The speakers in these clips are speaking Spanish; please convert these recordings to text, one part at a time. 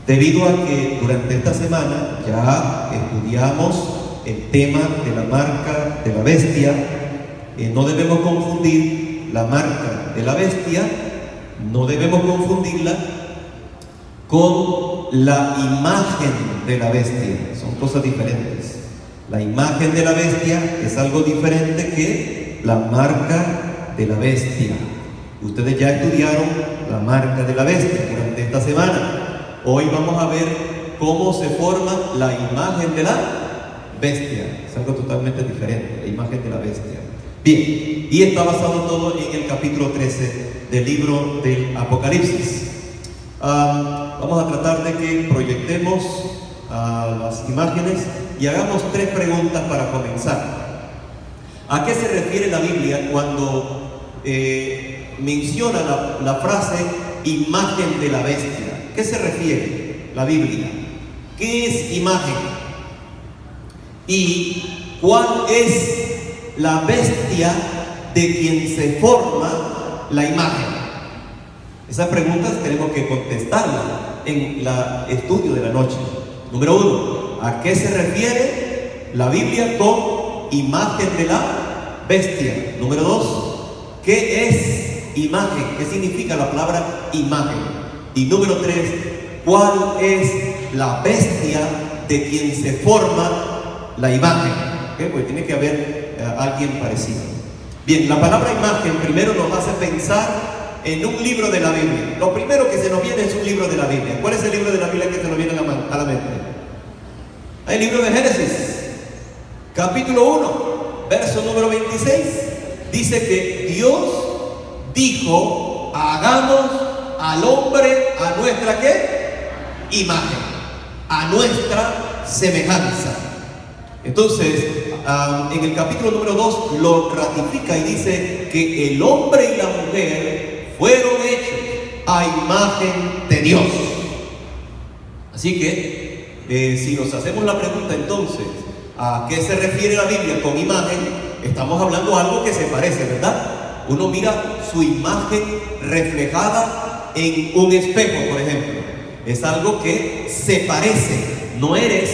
debido a que durante esta semana ya estudiamos el tema de la marca de la bestia. No debemos confundir la marca de la bestia, no debemos confundirla con la imagen de la bestia. Son cosas diferentes. La imagen de la bestia es algo diferente que la marca de la bestia. Ustedes ya estudiaron la marca de la bestia durante esta semana. Hoy vamos a ver cómo se forma la imagen de la bestia. Es algo totalmente diferente, la imagen de la bestia. Bien, y está basado todo en el capítulo 13 del libro del Apocalipsis. Vamos a tratar de que proyectemos las imágenes y hagamos 3 preguntas para comenzar. ¿A qué se refiere la Biblia cuando menciona la frase imagen de la bestia? ¿Qué se refiere la Biblia? ¿Qué es imagen? ¿Y cuál es la bestia de quien se forma la imagen? Esas preguntas tenemos que contestarlas en el estudio de la noche. Número 1, ¿a qué se refiere la Biblia con imagen de la bestia? Número 2, ¿qué es imagen? ¿Qué significa la palabra imagen? Y número 3, ¿cuál es la bestia de quien se forma la imagen? ¿Okay? Porque tiene que haber alguien parecido. Bien, la palabra imagen primero nos hace pensar en un libro de la Biblia. Lo primero que se nos viene es un libro de la Biblia. ¿Cuál es el libro de la Biblia que se nos viene a la mente? El libro de Génesis, capítulo 1, verso número 26. Dice que Dios dijo: hagamos al hombre a nuestra ¿qué? Imagen, a nuestra semejanza. Entonces, en el capítulo número 2 lo ratifica y dice que el hombre y la mujer fueron hechos a imagen de Dios. Así que, si nos hacemos la pregunta entonces, ¿a qué se refiere la Biblia con imagen? Estamos hablando de algo que se parece, ¿verdad? Uno mira su imagen reflejada en un espejo, por ejemplo. Es algo que se parece. No es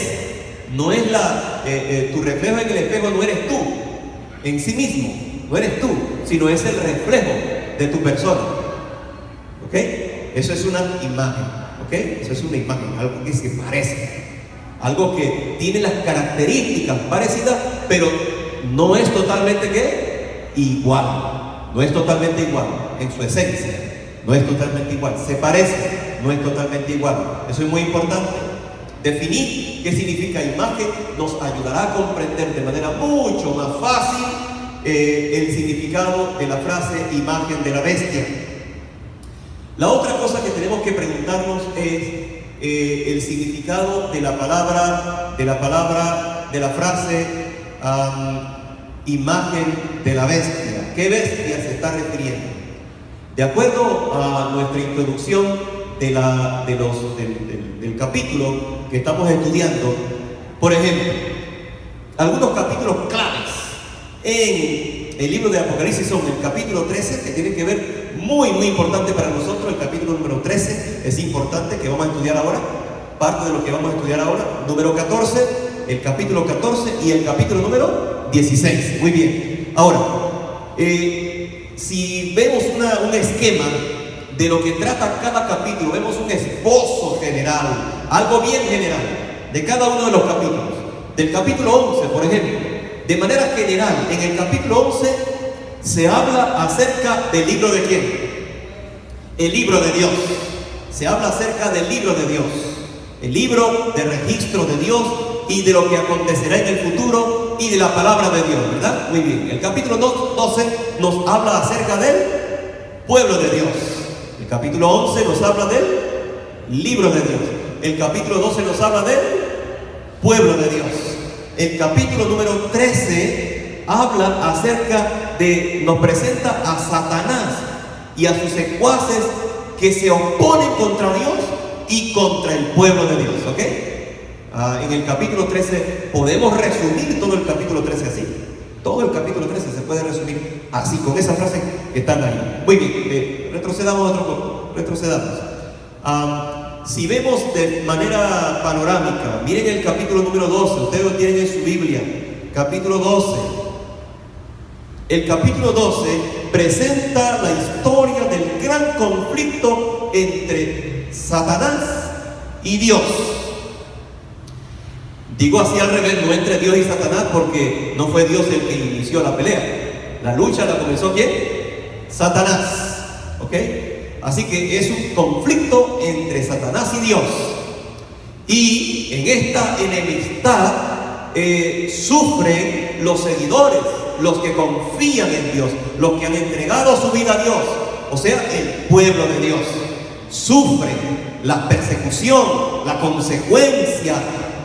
tu reflejo en el espejo, no eres tú en sí mismo, no eres tú, sino es el reflejo de tu persona. ¿Ok? Eso es una imagen. ¿Ok? Eso es una imagen, algo que se parece, algo que tiene las características parecidas, pero no es totalmente ¿qué? Igual. No es totalmente igual en su esencia. No es totalmente igual. Se parece, no es totalmente igual. Eso es muy importante. Definir qué significa imagen nos ayudará a comprender de manera mucho más fácil el significado de la frase imagen de la bestia. La otra cosa que tenemos que preguntarnos es el significado de la frase imagen de la bestia. ¿Qué bestia se está refiriendo? De acuerdo a nuestra introducción del capítulo que estamos estudiando, por ejemplo, algunos capítulos claves en el libro de Apocalipsis son el capítulo 13, que tiene que ver muy importante para nosotros. El capítulo número 13 es importante, que vamos a estudiar ahora, parte de lo que vamos a estudiar ahora. Número 14, el capítulo 14 y el capítulo número 16. Muy bien. Ahora, si vemos un esquema de lo que trata cada capítulo, vemos un esbozo general, algo bien general de cada uno de los capítulos. Del capítulo 11, por ejemplo, de manera general, en el capítulo 11 se habla acerca del libro de ¿quién? El libro de Dios. Se habla acerca del libro de Dios, el libro de registro de Dios y de lo que acontecerá en el futuro y de la palabra de Dios, ¿verdad? Muy bien. El capítulo 12 nos habla acerca del pueblo de Dios. El capítulo 11 nos habla del libro de Dios. El capítulo 12 nos habla del pueblo de Dios. El capítulo número 13 habla acerca nos presenta a Satanás y a sus secuaces que se oponen contra Dios y contra el pueblo de Dios, ¿ok? En el capítulo 13 podemos resumir todo el capítulo 13 así. Todo el capítulo 13 se puede resumir así, con esa frase que están ahí. Muy bien, retrocedamos otro poco, retrocedamos. Si vemos de manera panorámica, miren el capítulo número 12, ustedes lo tienen en su Biblia, capítulo 12. El capítulo 12 presenta la historia del gran conflicto entre Satanás y Dios. Digo así al revés, no entre Dios y Satanás, porque no fue Dios el que inició la pelea. La lucha la comenzó ¿quién? Satanás. ¿Ok? Así que es un conflicto entre Satanás y Dios. Y en esta enemistad sufren los seguidores, los que confían en Dios, los que han entregado su vida a Dios, o sea, el pueblo de Dios. Sufren la persecución, la consecuencia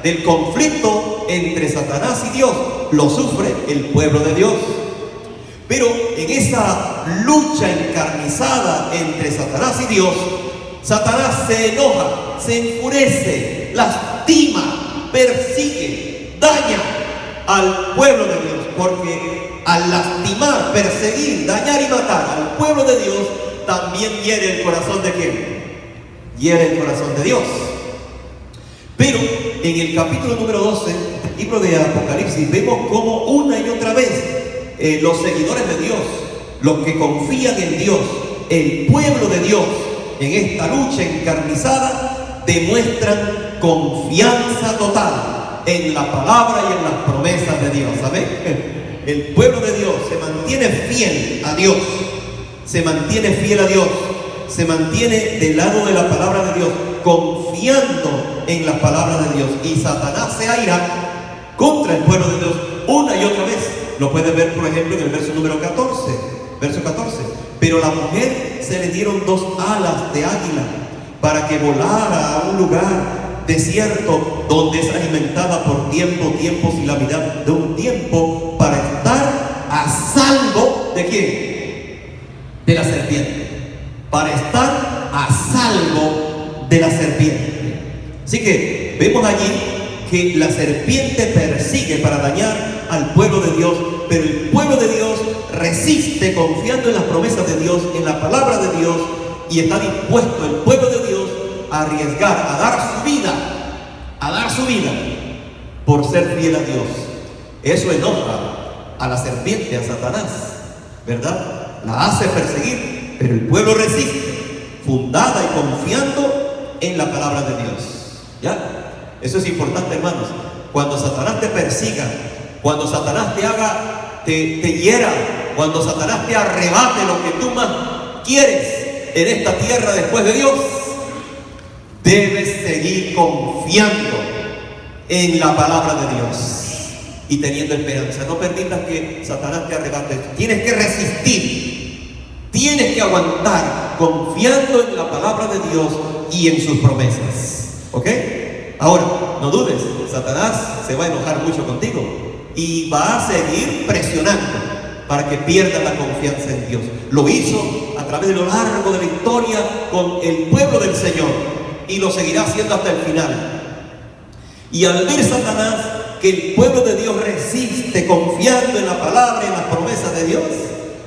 del conflicto entre Satanás y Dios, lo sufre el pueblo de Dios. Pero en esa lucha encarnizada entre Satanás y Dios, Satanás se enoja, se enfurece, lastima, persigue, daña al pueblo de Dios, porque al lastimar, perseguir, dañar y matar al pueblo de Dios, también hiere el corazón de ¿quién? Hiere el corazón de Dios. Pero en el capítulo número 12 del libro de Apocalipsis vemos como una y otra vez los seguidores de Dios, los que confían en Dios, el pueblo de Dios, en esta lucha encarnizada, demuestran confianza total en la palabra y en las promesas de Dios. ¿Saben? El pueblo de Dios se mantiene fiel a Dios, se mantiene fiel a Dios, se mantiene del lado de la palabra de Dios, confiando en la palabra de Dios. Y Satanás se aira contra el pueblo de Dios una y otra vez. Lo puede ver, por ejemplo, en el verso número 14, verso 14. Pero a la mujer se le dieron 2 alas de águila para que volara a un lugar desierto donde es alimentada por tiempos y la mitad de un tiempo, para estar a salvo ¿de quién? De la serpiente. Para estar a salvo de la serpiente. Así que vemos allí que la serpiente persigue para dañar al pueblo de Dios, pero el pueblo de Dios resiste confiando en las promesas de Dios, en la palabra de Dios, y está dispuesto el pueblo de Dios a arriesgar, a dar su vida por ser fiel a Dios. Eso enoja a la serpiente, a Satanás, ¿verdad? La hace perseguir, pero el pueblo resiste, fundada y confiando en la palabra de Dios. ¿Ya? Eso es importante, hermanos. Cuando Satanás te persiga, cuando Satanás te hiera, cuando Satanás te arrebate lo que tú más quieres en esta tierra después de Dios, debes seguir confiando en la palabra de Dios y teniendo esperanza. No permitas que Satanás te arrebate. Tienes que resistir, tienes que aguantar, confiando en la palabra de Dios y en sus promesas. ¿Ok? Ahora, no dudes, Satanás se va a enojar mucho contigo y va a seguir presionando para que pierdas la confianza en Dios. Lo hizo a través de lo largo de la historia con el pueblo del Señor y lo seguirá haciendo hasta el final. Y al ver Satanás que el pueblo de Dios resiste confiando en la palabra y en las promesas de Dios,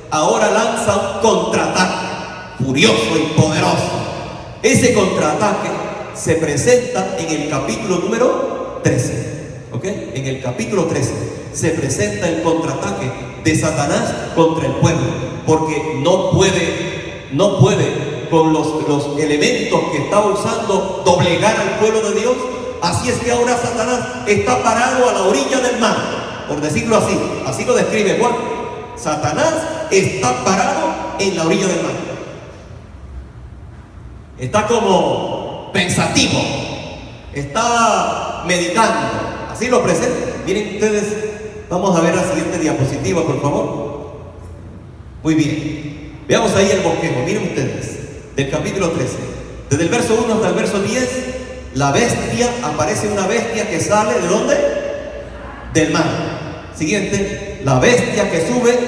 ahora lanza un contraataque furioso y poderoso. Ese contraataque se presenta en el capítulo número 13. ¿Ok? En el capítulo 13 se presenta el contraataque de Satanás contra el pueblo, porque no puede con los elementos que está usando doblegar al pueblo de Dios. Así es que ahora Satanás está parado a la orilla del mar, por decirlo así. Así lo describe Juan. Satanás está parado en la orilla del mar. Está como pensativo, está meditando. Así lo presenta. Miren ustedes, vamos a ver la siguiente diapositiva, por favor. Muy bien. Veamos ahí el bosquejo. Miren ustedes, del capítulo 13. Desde el verso 1 hasta el verso 10, la bestia, aparece una bestia que sale ¿de dónde? Del mar. Siguiente, la bestia que sube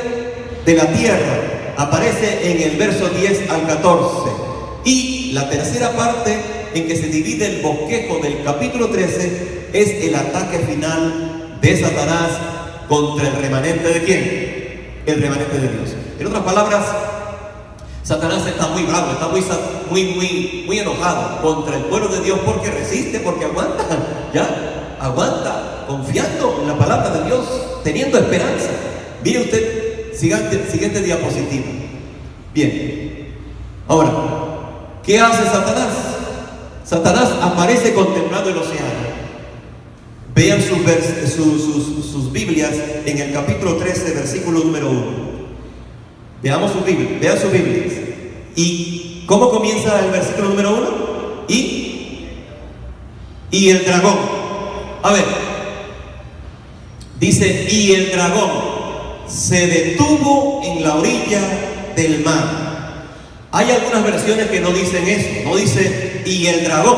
de la tierra, aparece en el verso 10 al 14. Y la tercera parte en que se divide el bosquejo del capítulo 13 es el ataque final de Satanás contra el remanente de ¿quién? El remanente de Dios. En otras palabras, Satanás está muy bravo, está muy enojado contra el pueblo de Dios porque resiste, porque aguanta, ya, aguanta, confiando en la palabra de Dios, teniendo esperanza. Mire usted, siguiente diapositiva. Bien, ahora, ¿qué hace Satanás? Satanás aparece contemplando el océano. Vean sus Biblias en el capítulo 13, versículo número 1. Veamos su Biblia, vean sus Biblias. ¿Y cómo comienza el versículo número 1? Y el dragón. A ver, dice, y el dragón se detuvo en la orilla del mar. Hay algunas versiones que no dicen eso, no dice, y el dragón,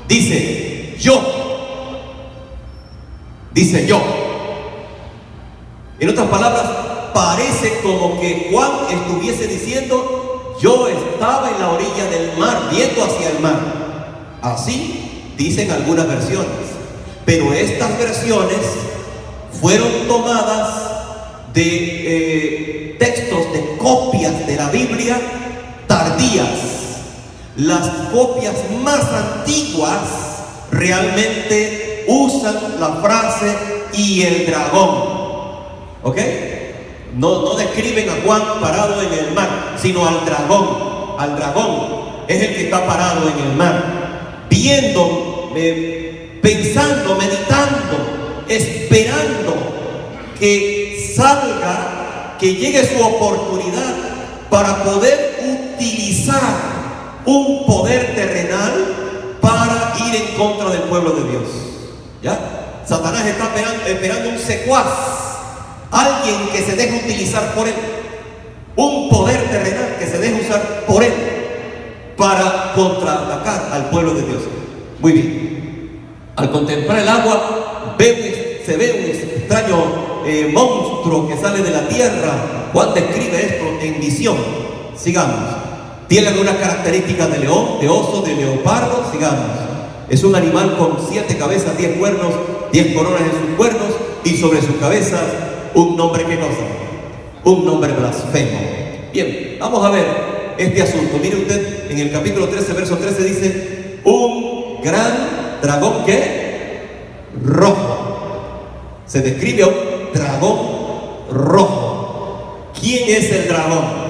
dice, yo. Dice yo. En otras palabras, parece como que Juan estuviese diciendo, yo estaba en la orilla del mar, viendo hacia el mar. Así dicen algunas versiones. Pero estas versiones fueron tomadas de textos, de copias de la Biblia tardías. Las copias más antiguas realmente usan la frase y el dragón. ¿Ok? No describen a Juan parado en el mar, sino al dragón. Al dragón es el que está parado en el mar, viendo, pensando, meditando, esperando que salga, que llegue su oportunidad para poder utilizar un poder terrenal para ir en contra del pueblo de Dios. ¿Ya? Satanás está esperando un secuaz, alguien que se deje utilizar por él, un poder terrenal que se deje usar por él para contraatacar al pueblo de Dios. Muy bien. Al contemplar el agua, se ve un extraño monstruo que sale de la tierra. Juan describe esto en visión. Sigamos. Tiene algunas características de león, de oso, de leopardo. Sigamos. Es un animal con 7 cabezas, 10 cuernos, 10 coronas en sus cuernos, y sobre sus cabezas un nombre, ¿qué cosa? Un nombre blasfemo. Bien, vamos a ver este asunto. Mire usted, en el capítulo 13, verso 13 dice, un gran dragón, ¿qué? Rojo. Se describe a un dragón rojo. ¿Quién es el dragón?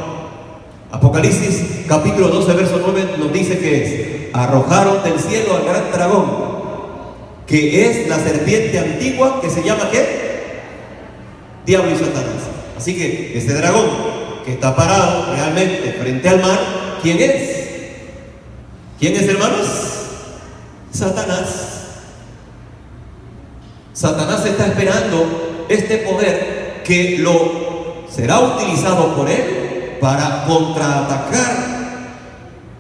Apocalipsis capítulo 12, verso 9 nos dice que es: arrojaron del cielo al gran dragón, que es la serpiente antigua, que se llama ¿qué? Diablo y Satanás. Así que ese dragón que está parado realmente frente al mar, ¿quién es? ¿Quién es, hermanos? Satanás. Satanás está esperando este poder que será utilizado por él para contraatacar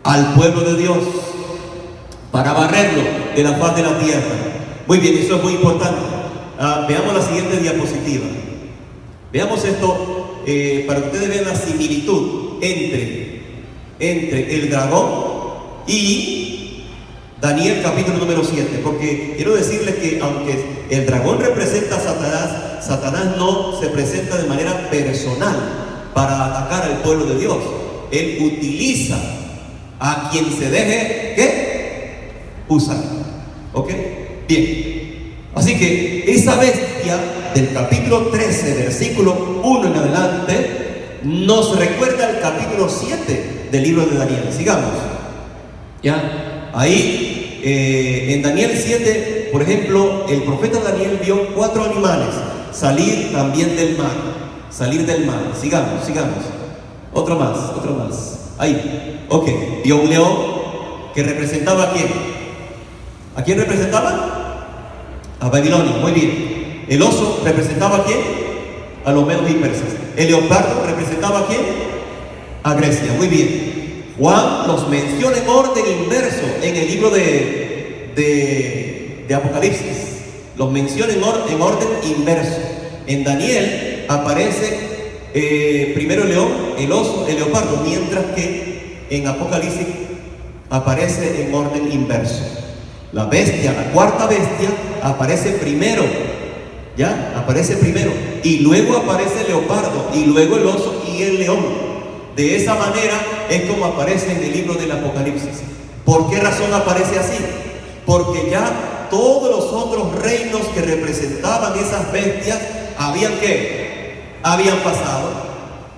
al pueblo de Dios, para barrerlo de la faz de la tierra. Muy bien, eso es muy importante. Veamos la siguiente diapositiva. Veamos esto para que ustedes vean la similitud entre el dragón y Daniel capítulo número 7. Porque quiero decirles que aunque el dragón representa a Satanás, Satanás no se presenta de manera personal para atacar al pueblo de Dios. Él utiliza a quien se deje, ¿qué? Usar. ¿Ok? Bien. Así que esa bestia del capítulo 13, versículo 1 en adelante, nos recuerda el capítulo 7 del libro de Daniel. Sigamos. ¿Ya? Ahí, en Daniel 7, por ejemplo, el profeta Daniel vio 4 animales salir también del mar. Salir del mar. Sigamos. Otro más. Ahí. Ok. Vio un león que representaba ¿a quién? ¿A quién representaba? A Babilonia. Muy bien. El oso representaba ¿a quién? A los medos y persas. El leopardo representaba ¿a quién? A Grecia. Muy bien. Juan los menciona en orden inverso en el libro de Apocalipsis. Los menciona en orden inverso. En Daniel aparece primero el león, el oso, el leopardo, mientras que en Apocalipsis aparece en orden inverso. La bestia, la cuarta bestia, aparece primero, ¿ya? Aparece primero, y luego aparece el leopardo, y luego el oso y el león. De esa manera es como aparece en el libro del Apocalipsis. ¿Por qué razón aparece así? Porque ya todos los otros reinos que representaban esas bestias habían pasado,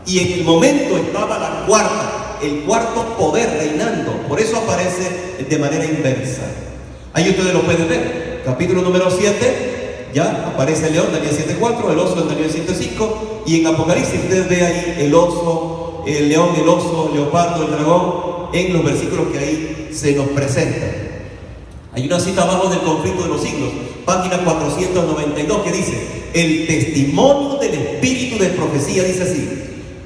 y en el momento estaba el cuarto poder reinando. Por eso aparece de manera inversa. Ahí ustedes lo pueden ver. Capítulo número 7, ya aparece el león, Daniel 7:4, el oso en Daniel 7:5, y en Apocalipsis ustedes ven ahí el oso, el león, el oso, el leopardo, el dragón, en los versículos que ahí se nos presentan. Hay una cita abajo del conflicto de los siglos, página 492, que dice: el testimonio del espíritu de profecía dice así: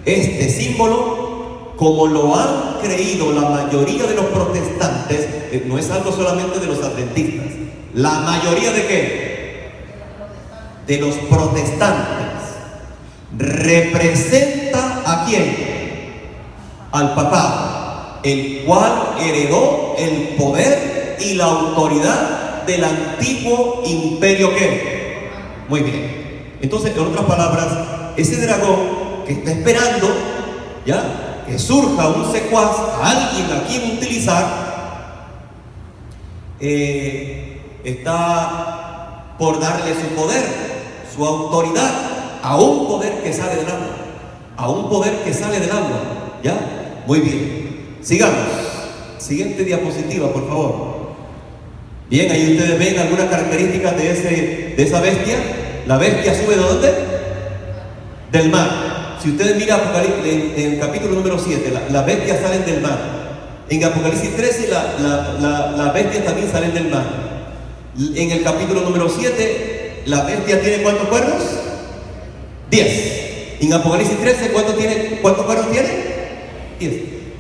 este símbolo, como lo han creído la mayoría de los protestantes, no es algo solamente de los adventistas, la mayoría de ¿qué? De los protestantes, representa ¿a quién? Al papado, el cual heredó el poder y la autoridad del antiguo imperio ¿qué? Muy bien. Entonces, en otras palabras, ese dragón que está esperando, ¿ya?, que surja un secuaz, alguien a quien utilizar, está por darle su poder, su autoridad, a un poder que sale del agua, a un poder que sale del agua, ¿ya? Muy bien, sigamos. Siguiente diapositiva, por favor. Bien, ahí ustedes ven algunas características de esa bestia. La bestia sube ¿de dónde? Del mar. Si ustedes miran Apocalipsis, en el capítulo número 7, las bestias salen del mar. En Apocalipsis 13, las bestias también salen del mar. En el capítulo número 7, la bestia tiene ¿cuántos cuernos? 10. En Apocalipsis 13, ¿cuántos cuernos tiene? 10.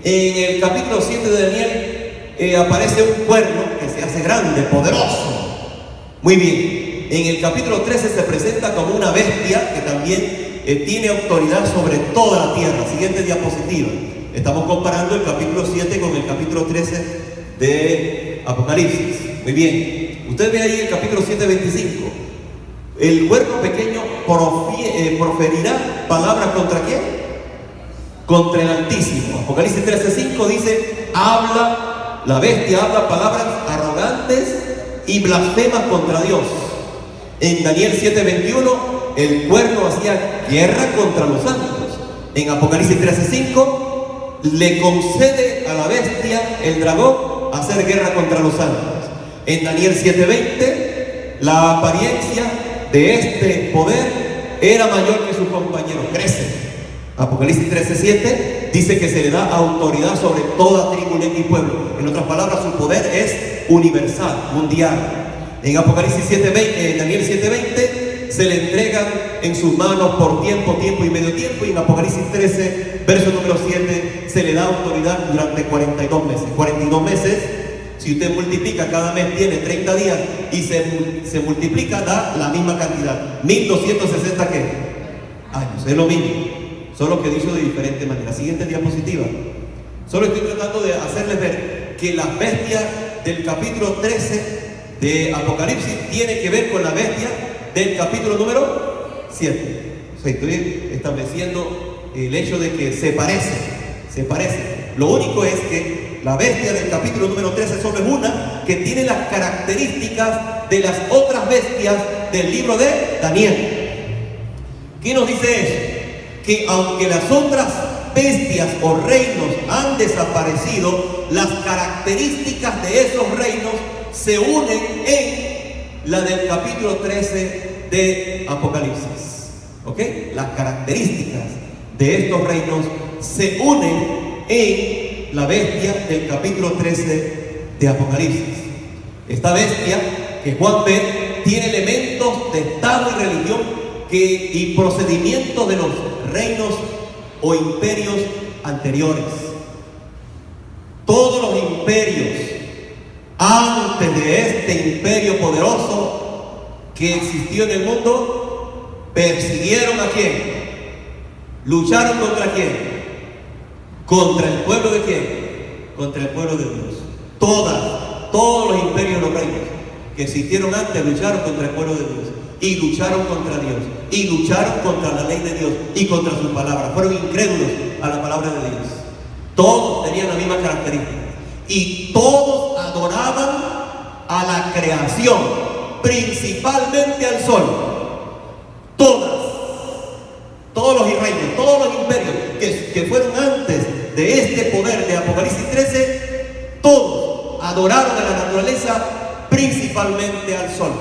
En el capítulo 7 de Daniel aparece un cuerno que se hace grande, poderoso. Muy bien. En el capítulo 13 se presenta como una bestia que también tiene autoridad sobre toda la tierra. Siguiente diapositiva. Estamos comparando el capítulo 7 con el capítulo 13 de Apocalipsis. Muy bien. Usted ve ahí el capítulo 7:25. El cuerno pequeño proferirá palabras ¿contra quién? Contra el Altísimo. Apocalipsis 13:5 dice: la bestia habla palabras arrogantes y blasfemas contra Dios. En Daniel 7:21, el cuerno hacía guerra contra los santos. En Apocalipsis 13:5, le concede a la bestia, el dragón, hacer guerra contra los santos. En Daniel 7:20, la apariencia de este poder era mayor que sus compañeros, crece. Apocalipsis 13:7 dice que se le da autoridad sobre toda tribu, lengua y pueblo. En otras palabras, su poder es universal, mundial. En Apocalipsis 7:20, Daniel 7:20, se le entregan en sus manos por tiempo y medio tiempo. Y en Apocalipsis 13, verso número 7, se le da autoridad durante 42 meses. 42 meses, si usted multiplica, cada mes tiene 30 días y se multiplica, da la misma cantidad. 1260 ¿qué? Años. Es lo mismo, solo que dicho de diferente manera. Siguiente diapositiva. Solo estoy tratando de hacerles ver que las bestias del capítulo 13 de Apocalipsis tiene que ver con la bestia del capítulo número 7. O sea, estoy estableciendo el hecho de que se parece. Lo único es que la bestia del capítulo número 13 solo es una que tiene las características de las otras bestias del libro de Daniel. ¿Qué nos dice eso? Que aunque las otras bestias o reinos han desaparecido, las características de esos reinos se unen en la del capítulo 13 de Apocalipsis. ¿Ok? Las características de estos reinos se unen en la bestia del capítulo 13 de Apocalipsis. Esta bestia que Juan ve tiene elementos de estado y religión y procedimientos de los reinos o imperios anteriores. Todos los imperios antes de este imperio poderoso que existió en el mundo, persiguieron ¿a quién? ¿Lucharon contra quién? ¿Contra el pueblo de quién? Contra el pueblo de Dios. Todos los imperios, los reinos que existieron antes lucharon contra el pueblo de Dios. y lucharon contra Dios, y lucharon contra la ley de Dios y contra su palabra. Fueron incrédulos a la palabra de Dios. Todos tenían la misma característica y todos adoraban a la creación, principalmente al sol. Todos los reinos, todos los imperios que fueron antes de este poder de Apocalipsis 13, todos adoraron a la naturaleza, principalmente al sol.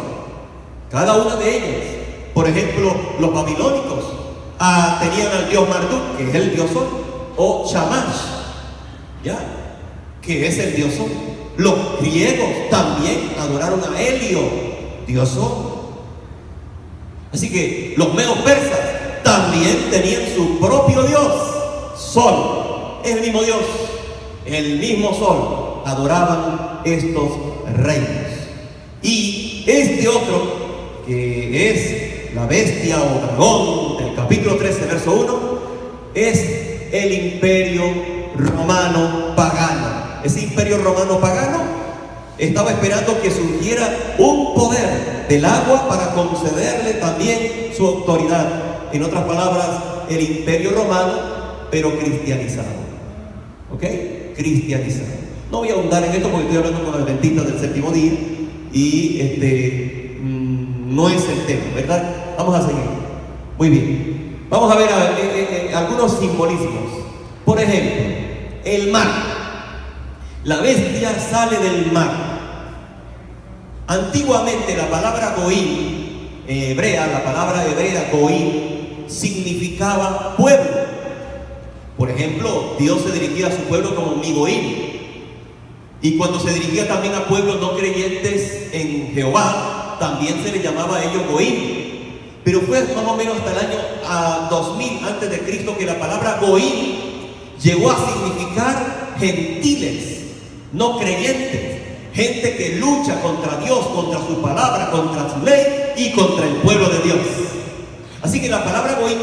Cada una de ellas. Por ejemplo, los babilónicos tenían al dios Marduk, que es el dios sol, o Shamash, ¿ya?, que es el dios sol. Los griegos también adoraron a Helio, dios sol. Así que los medos persas también tenían su propio dios, sol. Es el mismo dios, el mismo sol. Adoraban estos reinos. Y este otro, que es la bestia o dragón del capítulo 13, verso 1, es el imperio romano pagano. Ese imperio romano pagano estaba esperando que surgiera un poder del agua para concederle también su autoridad. En otras palabras, el imperio romano, pero cristianizado. ¿Ok? Cristianizado. No voy a ahondar en esto porque estoy hablando con adventistas del séptimo día y no es el tema, ¿verdad? Vamos a seguir. Muy bien. Vamos a ver algunos simbolismos. Por ejemplo, el mar. La bestia sale del mar. Antiguamente la palabra Goim, la palabra hebrea Goim, significaba pueblo. Por ejemplo, Dios se dirigía a su pueblo como mi Goim. Y cuando se dirigía también a pueblos no creyentes en Jehová, también se le llamaba a ellos Goim. Pero fue más o menos hasta el año 2000 antes de Cristo que la palabra Goim llegó a significar gentiles, no creyentes, gente que lucha contra Dios, contra su palabra, contra su ley y contra el pueblo de Dios. Así que la palabra Goim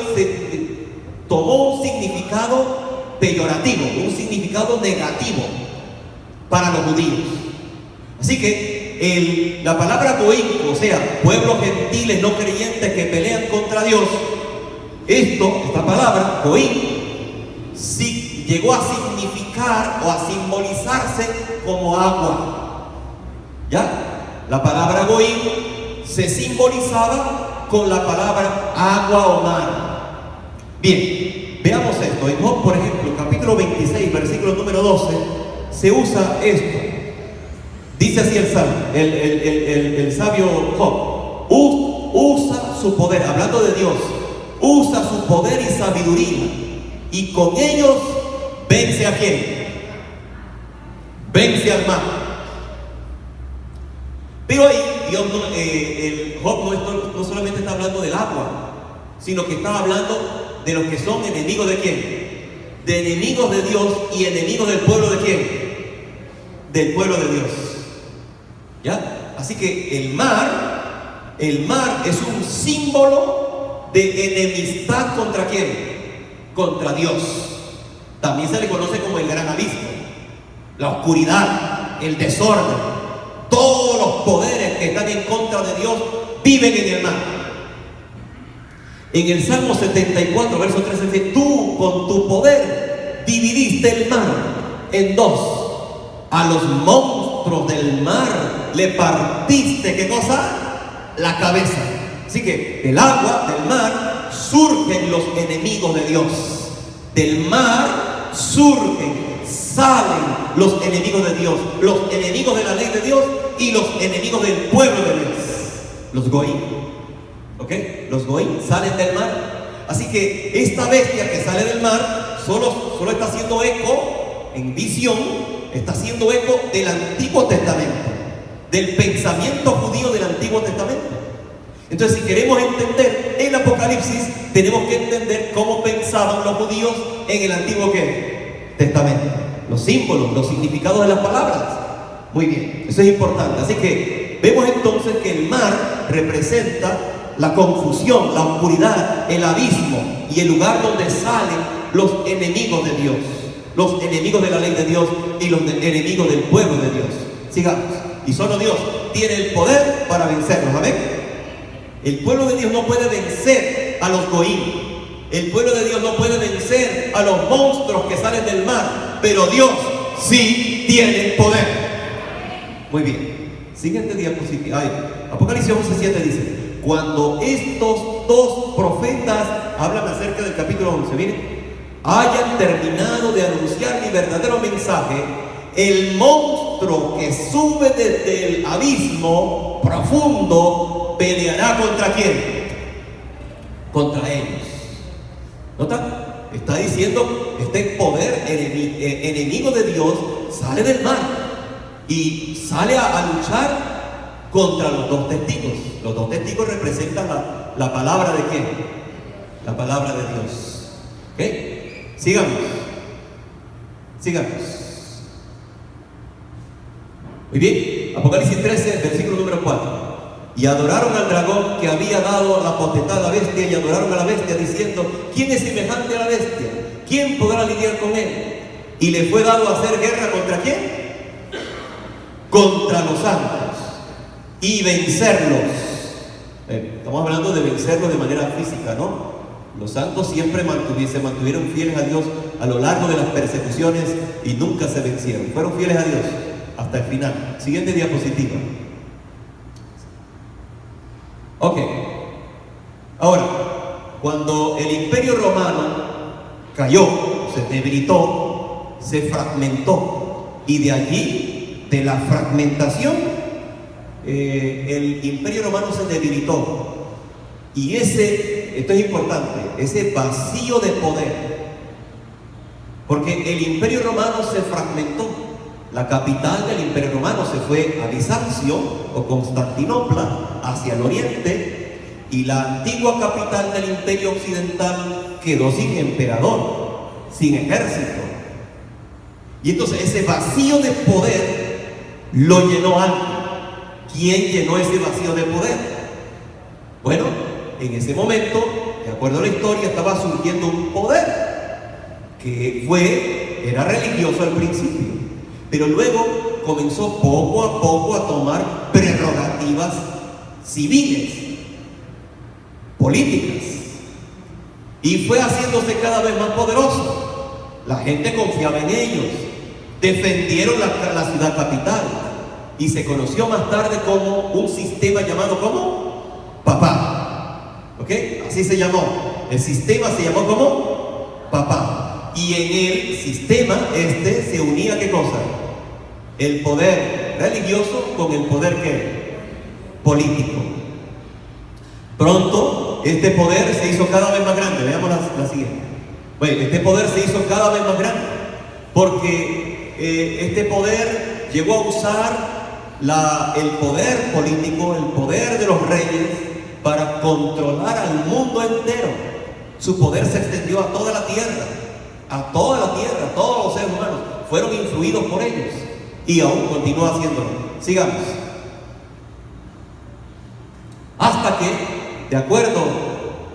tomó un significado peyorativo, un significado negativo para los judíos. Así que la palabra Goim, o sea, pueblos gentiles no creyentes que pelean contra Dios, esta palabra Goim llegó a significar o a simbolizarse como agua. ¿Ya? La palabra Goim se simbolizaba con la palabra agua o mar. Bien, veamos esto. En Job, por ejemplo, capítulo 26, versículo número 12, se usa esto. Dice así el sabio Job: usa su poder, hablando de Dios, usa su poder y sabiduría, y con ellos vence a quién? Vence al mar. Pero ahí Dios Job no solamente está hablando del agua, sino que está hablando de los que son enemigos de quién? De enemigos de Dios y enemigos del pueblo de quién? Del pueblo de Dios. ¿Ya? Así que el mar es un símbolo de enemistad contra quién? Contra Dios. También se le conoce como el gran abismo, la oscuridad, el desorden. Todos los poderes que están en contra de Dios viven en el mar. En el Salmo 74, verso 13 dice: tú con tu poder dividiste el mar en dos. A los monstruos del mar le partiste, ¿qué cosa? La cabeza. Así que del agua, del mar, surgen los enemigos de Dios. Del mar salen los enemigos de Dios, los enemigos de la ley de Dios y los enemigos del pueblo de Dios. Los Goim. ¿Ok? Los Goim salen del mar. Así que esta bestia que sale del mar solo está haciendo eco en visión, está haciendo eco del Antiguo Testamento, del pensamiento judío del Antiguo Testamento. Entonces, si queremos entender el Apocalipsis, tenemos que entender cómo pensaban los judíos en el Antiguo Testamento. Los símbolos, los significados de las palabras. Muy bien, eso es importante. Así que vemos entonces que el mar representa la confusión, la oscuridad, el abismo y el lugar donde salen los enemigos de Dios, los enemigos de la ley de Dios y los enemigos del pueblo de Dios. Sigamos. Y solo Dios tiene el poder para vencerlos. Amén. El pueblo de Dios no puede vencer a los goín. El pueblo de Dios no puede vencer a los monstruos que salen del mar. Pero Dios sí tiene poder. Muy bien. Siguiente diapositiva. Apocalipsis 11:7 dice: cuando estos dos profetas hablan acerca del capítulo 11, miren, hayan terminado de anunciar mi verdadero mensaje, el monstruo que sube desde el abismo profundo peleará ¿contra quién? Contra ellos. ¿Nota? Está diciendo, este poder enemigo de Dios sale del mar y sale a luchar contra los dos testigos. Los dos testigos representan la palabra de quién? La palabra de Dios. ¿Ok? Sigamos. Muy bien. Apocalipsis 13, versículo número 4. Y adoraron al dragón que había dado la potestad a la bestia, y adoraron a la bestia diciendo: ¿quién es semejante a la bestia? ¿Quién podrá lidiar con él? Y le fue dado hacer guerra ¿contra quién? Contra los santos y vencerlos. Estamos hablando de vencerlos de manera física, ¿no? Los santos siempre se mantuvieron fieles a Dios a lo largo de las persecuciones y nunca se vencieron. Fueron fieles a Dios hasta el final. Siguiente diapositiva. Ok. Ahora, cuando el Imperio Romano cayó, se debilitó, se fragmentó, y de allí, de la fragmentación, el Imperio Romano se debilitó. Y esto es importante, ese vacío de poder, porque el Imperio Romano se fragmentó. La capital del Imperio Romano se fue a Bizancio o Constantinopla, hacia el oriente, y la antigua capital del Imperio Occidental quedó sin emperador, sin ejército. Y entonces ese vacío de poder lo llenó alguien. ¿Quién llenó ese vacío de poder? Bueno, en ese momento, de acuerdo a la historia, estaba surgiendo un poder que era religioso al principio, pero luego comenzó poco a poco a tomar prerrogativas civiles, políticas, y fue haciéndose cada vez más poderoso. La gente confiaba en ellos, defendieron la ciudad capital, y se conoció más tarde como un sistema llamado ¿cómo? Papá. ¿Ok? Así se llamó. El sistema se llamó ¿cómo? Papá. Y en el sistema se unía ¿qué cosa? El poder religioso con el poder ¿qué? Político. Pronto este poder se hizo cada vez más grande. Veamos la siguiente. Bueno, este poder se hizo cada vez más grande porque este poder llegó a usar el poder político, el poder de los reyes, para controlar al mundo entero. Su poder se extendió a toda la tierra, todos los seres humanos fueron influidos por ellos y aún continúa haciéndolo. Sigamos. Hasta que, de acuerdo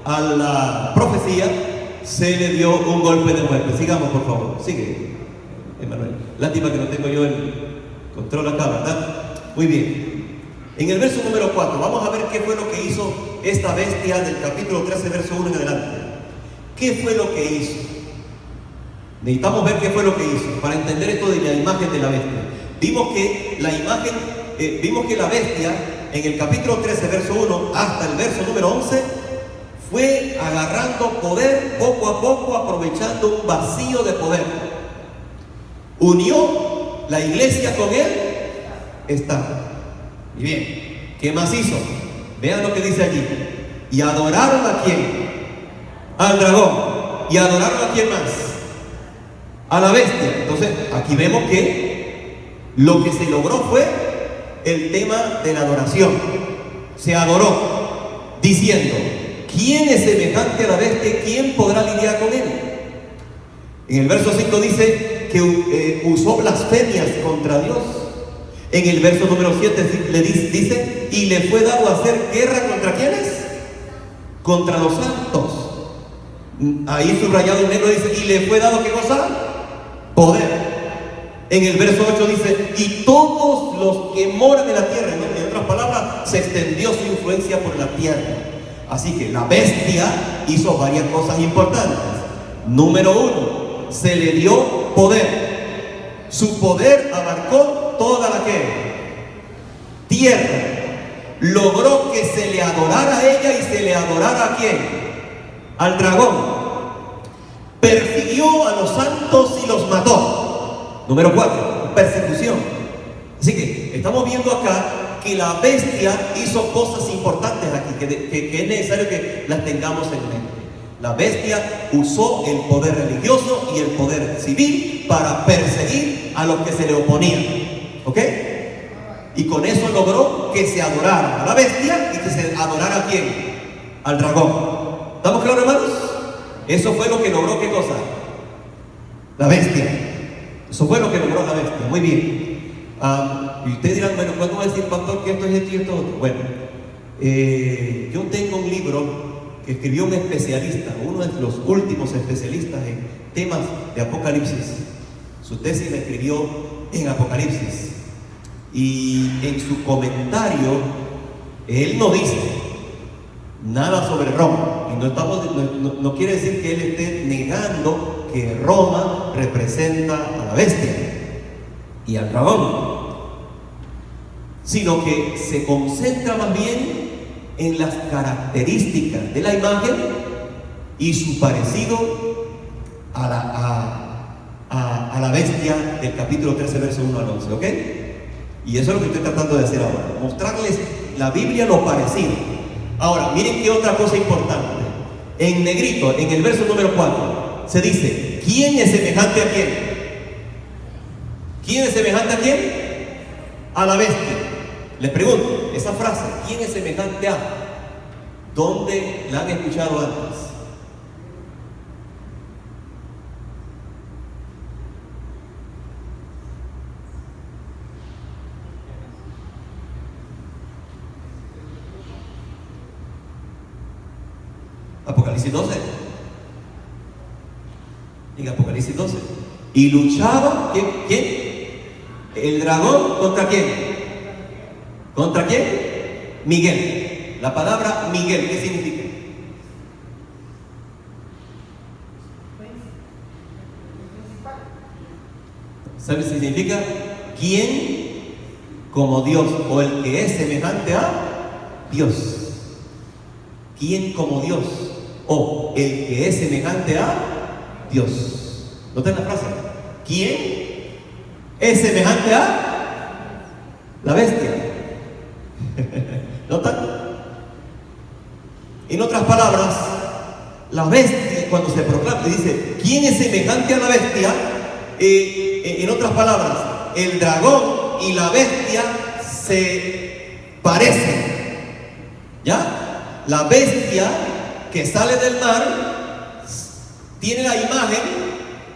a la profecía, se le dio un golpe de muerte. Sigamos, por favor. Sigue, Emanuel. Lástima que no tengo yo el control acá, ¿verdad? Muy bien. En el verso número 4, vamos a ver qué fue lo que hizo esta bestia del capítulo 13, verso 1 en adelante. ¿Qué fue lo que hizo? Necesitamos ver qué fue lo que hizo para entender esto de la imagen de la bestia. Vimos que la bestia en el capítulo 13, verso 1 hasta el verso número 11 fue agarrando poder poco a poco, aprovechando un vacío de poder. Unió la iglesia con él. Y bien, ¿qué más hizo? Vean lo que dice allí. Y adoraron ¿a quién? Al dragón. Y adoraron ¿a quién más? A la bestia. Entonces, aquí vemos que lo que se logró fue el tema de la adoración. Se adoró, diciendo: ¿quién es semejante a la bestia? ¿Quién podrá lidiar con él? En el verso 5 dice que usó blasfemias contra Dios. En el verso número 7 le dice: y le fue dado a hacer guerra ¿contra quiénes? Contra los santos. Ahí subrayado en negro dice: y le fue dado ¿qué cosa? Poder. En el verso 8 dice: y todos los que moran en la tierra, en otras palabras, se extendió su influencia por la tierra. Así que la bestia hizo varias cosas importantes. Número uno, se le dio poder. Su poder abarcó toda la tierra. Logró que se le adorara a ella y se le adorara ¿a quién? Al dragón. Persiguió a los santos y los mató. Número 4, persecución. Así que estamos viendo acá que la bestia hizo cosas importantes aquí, que es necesario que las tengamos en mente. La bestia usó el poder religioso y el poder civil para perseguir a los que se le oponían. ¿Ok? Y con eso logró que se adorara a la bestia y que se adorara ¿a quién? Al dragón. ¿Estamos claros, hermanos? Eso fue lo que logró, ¿qué cosa? La bestia. Eso fue lo que logró la bestia. Muy bien. Y ustedes dirán, bueno, ¿cuándo va a decir, pastor, que esto es esto y esto otro? Bueno, yo tengo un libro que escribió un especialista, uno de los últimos especialistas en temas de Apocalipsis. Su tesis la escribió en Apocalipsis. Y en su comentario, él no dice nada sobre Roma. Y no quiere decir que él esté negando que Roma representa a la bestia y al dragón, sino que se concentra más bien en las características de la imagen y su parecido a la bestia del capítulo 13, verso 1 al 11, ¿ok? Y eso es lo que estoy tratando de hacer ahora, mostrarles la Biblia lo parecido. Ahora, miren qué otra cosa importante. En negrito, en el verso número 4, se dice, ¿quién es semejante a quién? ¿Quién es semejante a quién? A la bestia. Les pregunto, esa frase, ¿quién es semejante a? ¿Dónde la han escuchado antes? Apocalipsis 12. En Apocalipsis 12. Y luchaba, ¿quién? El dragón, ¿contra quién? ¿Contra quién? Miguel. La palabra Miguel, ¿qué significa? ¿Sabes qué significa? ¿Quién como Dios? O el que es semejante a Dios. ¿Quién como Dios? O el que es semejante a Dios. ¿Notan la frase? ¿Quién es semejante a la bestia? ¿Notan? En otras palabras, la bestia, cuando se proclama, dice, ¿quién es semejante a la bestia? En otras palabras, el dragón y la bestia se parecen. ¿Ya? La bestia que sale del mar tiene la imagen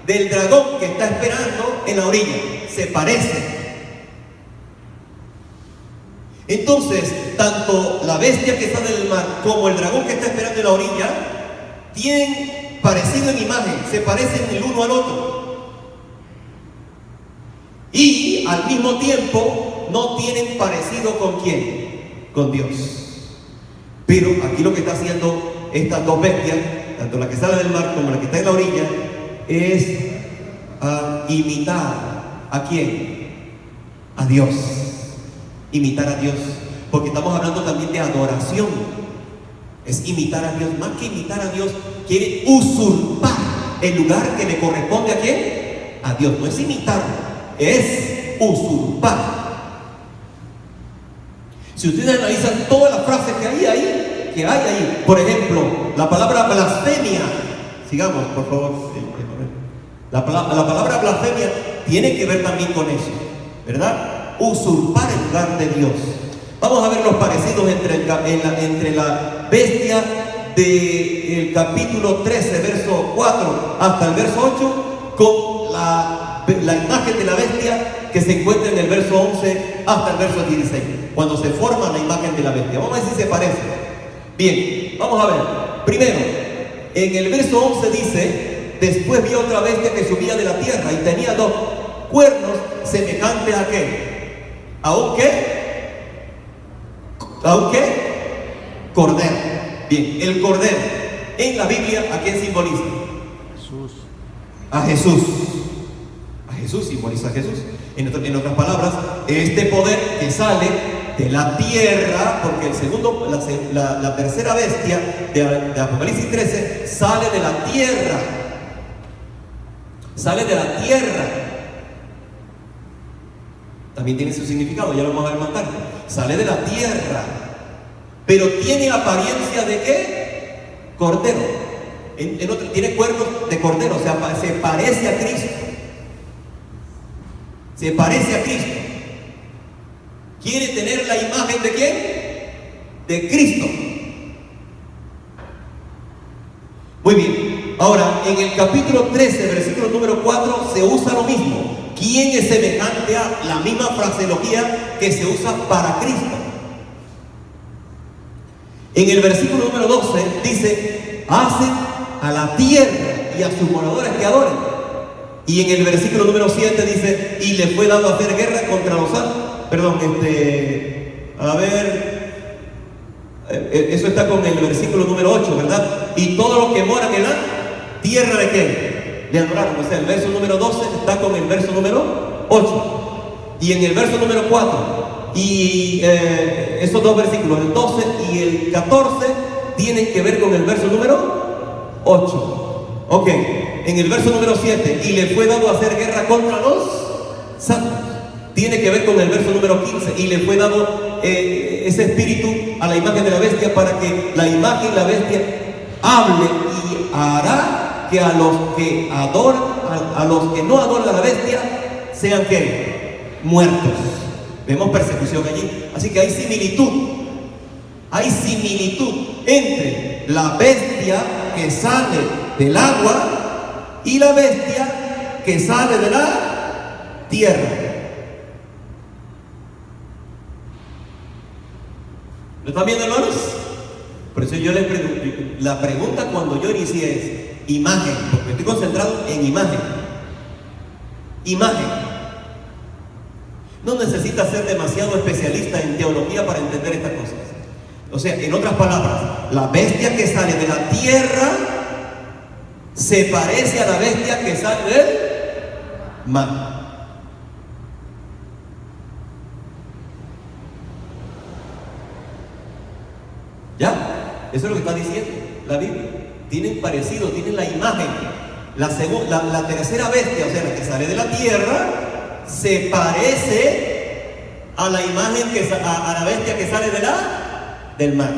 del dragón que está esperando en la orilla. Se parece. Entonces, tanto la bestia que sale del mar como el dragón que está esperando en la orilla tienen parecido en imagen, se parecen el uno al otro. Y al mismo tiempo no tienen parecido con quién, con Dios. Pero aquí lo que está haciendo estas dos bestias, tanto la que sale del mar como la que está en la orilla, es imitar ¿a quién? A Dios. Imitar a Dios, porque estamos hablando también de adoración. Es imitar a Dios. Más que imitar a Dios, quiere usurpar el lugar que le corresponde ¿a quién? A Dios. No es imitar, es usurpar. Si ustedes analizan todas las frases que hay ahí, por ejemplo, la palabra blasfemia, sigamos por favor, la palabra blasfemia tiene que ver también con eso, ¿verdad? Usurpar el lugar de Dios. Vamos a ver los parecidos entre la bestia del capítulo 13, verso 4 hasta el verso 8, con la imagen de la bestia que se encuentra en el verso 11 hasta el verso 16, cuando se forma la imagen de la bestia. Vamos a ver si se parece. Bien, vamos a ver. Primero, en el verso 11 dice, después vi otra bestia que subía de la tierra y tenía dos cuernos semejantes a ¿qué? ¿A un qué? ¿A un qué? Cordero. Bien, el cordero en la Biblia, ¿a quién simboliza? Jesús. A Jesús. A Jesús, simboliza a Jesús. En otras palabras, este poder que sale de la tierra, porque la tercera bestia de Apocalipsis 13 sale de la tierra. Sale de la tierra. También tiene su significado, ya lo vamos a ver más tarde. Sale de la tierra, pero tiene apariencia de ¿qué? Cordero. Tiene cuernos de cordero, o sea, se parece a Cristo. Se parece a Cristo. ¿Quiere tener la imagen de quién? De Cristo. Muy bien. Ahora, en el capítulo 13, versículo número 4, se usa lo mismo. ¿Quién es semejante a la misma fraseología que se usa para Cristo? En el versículo número 12 dice: hacen a la tierra y a sus moradores que adoren. Y en el versículo número 7 dice: y le fue dado a hacer guerra contra los santos. Perdón, eso está con el versículo número 8, ¿verdad? Y todos los que moran en la tierra de qué? Le adoraron. O sea, el verso número 12 está con el verso número 8. Y en el verso número 4, y esos dos versículos, el 12 y el 14, tienen que ver con el verso número 8. Ok, en el verso número 7, y le fue dado a hacer guerra contra los santos, tiene que ver con el verso número 15, y le fue dado ese espíritu a la imagen de la bestia para que la imagen de la bestia hable y hará que a los que adoran, a los que no adoran a la bestia, sean ¿qué? Muertos. Vemos persecución allí. Así que hay similitud entre la bestia que sale del agua y la bestia que sale de la tierra. ¿Lo están viendo, hermanos? Por eso yo les pregunto, la pregunta cuando yo inicié es imagen, porque estoy concentrado en imagen. Imagen. No necesita ser demasiado especialista en teología para entender estas cosas. O sea, en otras palabras, la bestia que sale de la tierra se parece a la bestia que sale del mar. ¿Ya? Eso es lo que está diciendo la Biblia. Tienen parecido, tienen la imagen. La tercera bestia, o sea, la que sale de la tierra, se parece a la imagen a la bestia que sale del mar.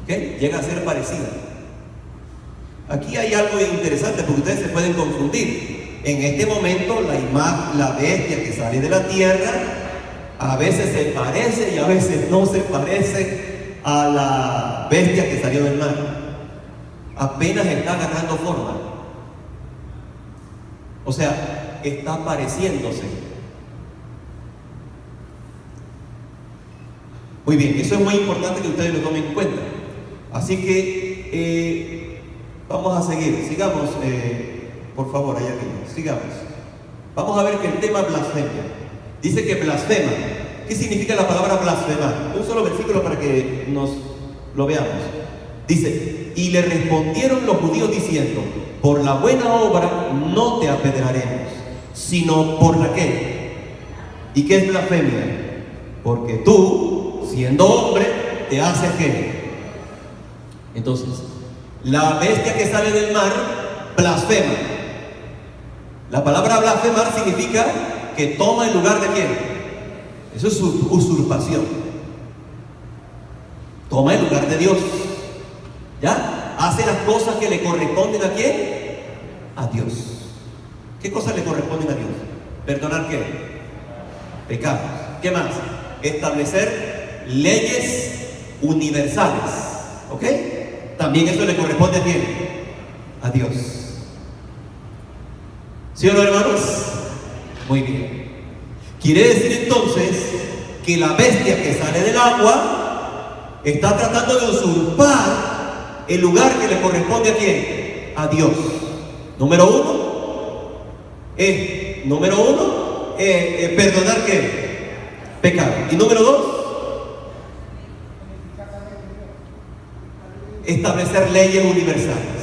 ¿Okay? Llega a ser parecida. Aquí hay algo interesante porque ustedes se pueden confundir. En este momento la bestia que sale de la tierra a veces se parece y a veces no se parece a la bestia que salió del mar. Apenas está agarrando forma. O sea, está pareciéndose. Muy bien, eso es muy importante que ustedes lo tomen en cuenta. Así que vamos a seguir. Sigamos, por favor, allá arriba. Sigamos. Vamos a ver que el tema blasfemia. Dice que blasfema. ¿Qué significa la palabra blasfemar? Un solo versículo para que nos lo veamos. Dice: y le respondieron los judíos diciendo: por la buena obra no te apedrearemos, sino por la ¿qué? ¿Y qué es blasfemia? Porque tú, siendo hombre, te haces ¿qué? Entonces, la bestia que sale del mar blasfema. La palabra blasfemar significa que toma el lugar de ¿quién? Eso es usurpación. Toma el lugar de Dios. ¿Ya? Hace las cosas que le corresponden ¿a quién? A Dios. ¿Qué cosas le corresponden a Dios? ¿Perdonar qué? Pecados. ¿Qué más? Establecer leyes universales. ¿Ok? También eso le corresponde ¿a quién? A Dios. ¿Sí o no, hermanos? Muy bien. Quiere decir entonces que la bestia que sale del agua está tratando de usurpar el lugar que le corresponde ¿a quién? A Dios. Número uno, perdonar ¿qué? Pecado. Y número 2, establecer leyes universales.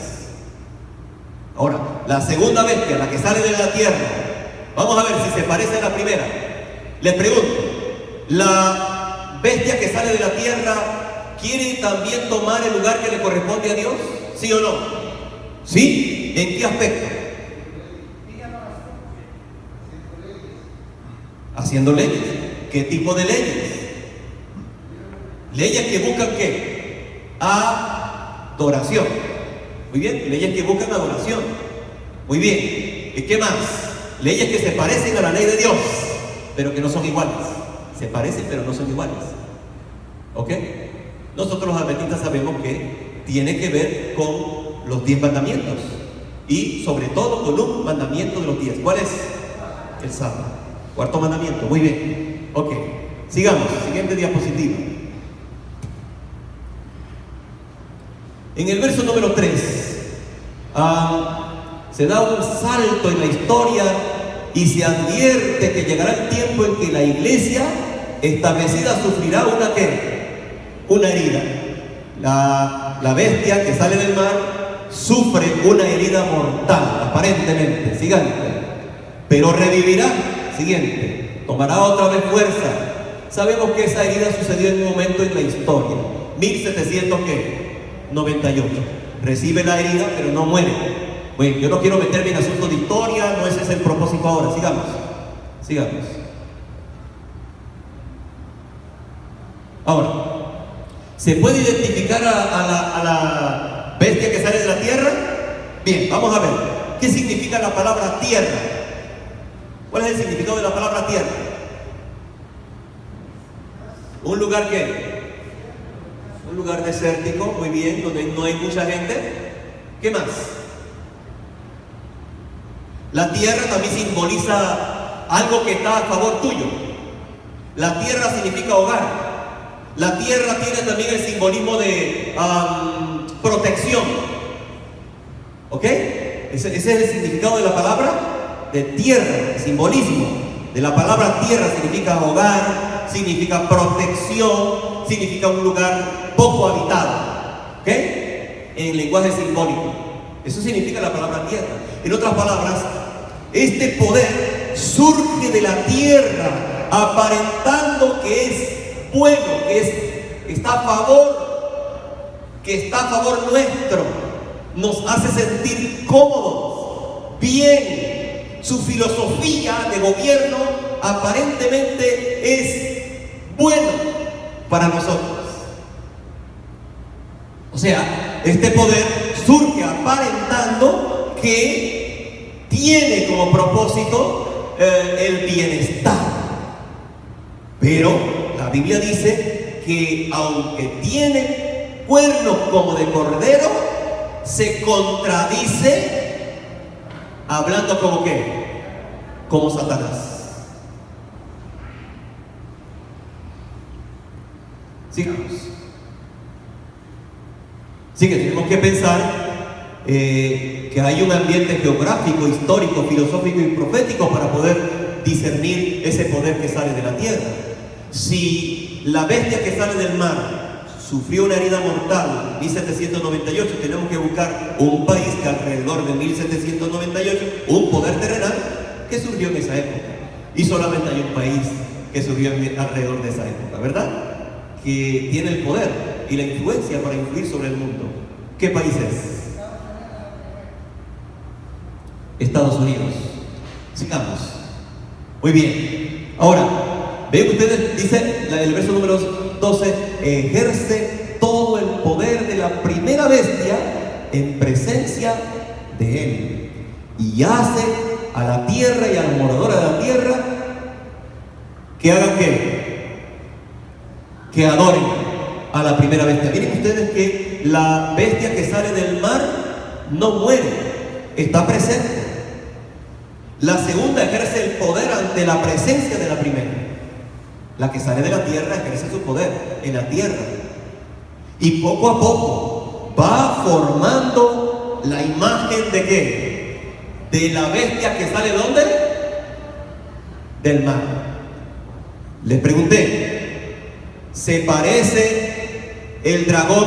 Ahora, la segunda bestia, la que sale de la tierra, vamos a ver si se parece a la primera. Les pregunto, ¿la bestia que sale de la tierra quiere también tomar el lugar que le corresponde a Dios? ¿Sí o no? ¿Sí? ¿En qué aspecto? Haciendo leyes. ¿Qué tipo de leyes? Leyes que buscan ¿qué? Adoración. Muy bien, leyes que buscan adoración. Muy bien. ¿Y qué más? Leyes que se parecen a la ley de Dios, pero que no son iguales. Se parecen, pero no son iguales. ¿Ok? Nosotros los adventistas sabemos que tiene que ver con los 10 mandamientos. Y sobre todo con un mandamiento de los 10. ¿Cuál es? El sábado. Cuarto mandamiento. Muy bien. Ok. Sigamos. Siguiente diapositiva. En el verso número 3 se da un salto en la historia y se advierte que llegará el tiempo en que la iglesia establecida sufrirá una ¿qué? Una herida. La bestia que sale del mar sufre una herida mortal, aparentemente, siguiente, pero revivirá, siguiente, tomará otra vez fuerza. Sabemos que esa herida sucedió en un momento en la historia, 1798. Recibe la herida, pero no muere. Bueno, yo no quiero meterme en asuntos de historia, no ese es el propósito ahora. Sigamos. Ahora, ¿se puede identificar a la bestia que sale de la tierra? Bien, vamos a ver. ¿Qué significa la palabra tierra? ¿Cuál es el significado de la palabra tierra? ¿Un lugar qué? Un lugar desértico, muy bien, donde no hay mucha gente. ¿Qué más? La tierra también simboliza algo que está a favor tuyo. La tierra significa hogar. La tierra tiene también el simbolismo de protección. ¿Ok? Ese es el significado de la palabra de tierra, el simbolismo de la palabra tierra significa hogar, significa protección, significa un lugar poco habitado. ¿Ok? En lenguaje simbólico. Eso significa la palabra tierra. En otras palabras, este poder surge de la tierra, aparentando que es bueno, que está a favor nuestro, nos hace sentir cómodos, bien. Su filosofía de gobierno aparentemente es bueno para nosotros. O sea, este poder surge aparentando que tiene como propósito el bienestar. Pero la Biblia dice que aunque tiene cuernos como de cordero, se contradice hablando como ¿qué? Como Satanás. Sigamos. Sí que tenemos que pensar que hay un ambiente geográfico, histórico, filosófico y profético para poder discernir ese poder que sale de la tierra. Si la bestia que sale del mar sufrió una herida mortal en 1798, tenemos que buscar un país que alrededor de 1798, un poder terrenal que surgió en esa época. Y solamente hay un país que surgió alrededor de esa época, ¿verdad? Que tiene el poder y la influencia para influir sobre el mundo. ¿Qué país es? Estados Unidos. Sigamos. Muy bien. Ahora, ven ustedes, dice el verso número 12, ejerce todo el poder de la primera bestia en presencia de él. Y hace a la tierra y a la moradora de la tierra que hagan ¿qué? Que adoren a la primera bestia. Miren ustedes que la bestia que sale del mar no muere, está presente. La segunda ejerce el poder ante la presencia de la primera. La que sale de la tierra ejerce su poder en la tierra. Y poco a poco va formando la imagen de ¿qué? De la bestia que sale ¿dónde? Del mar. Les pregunté, ¿se parece el dragón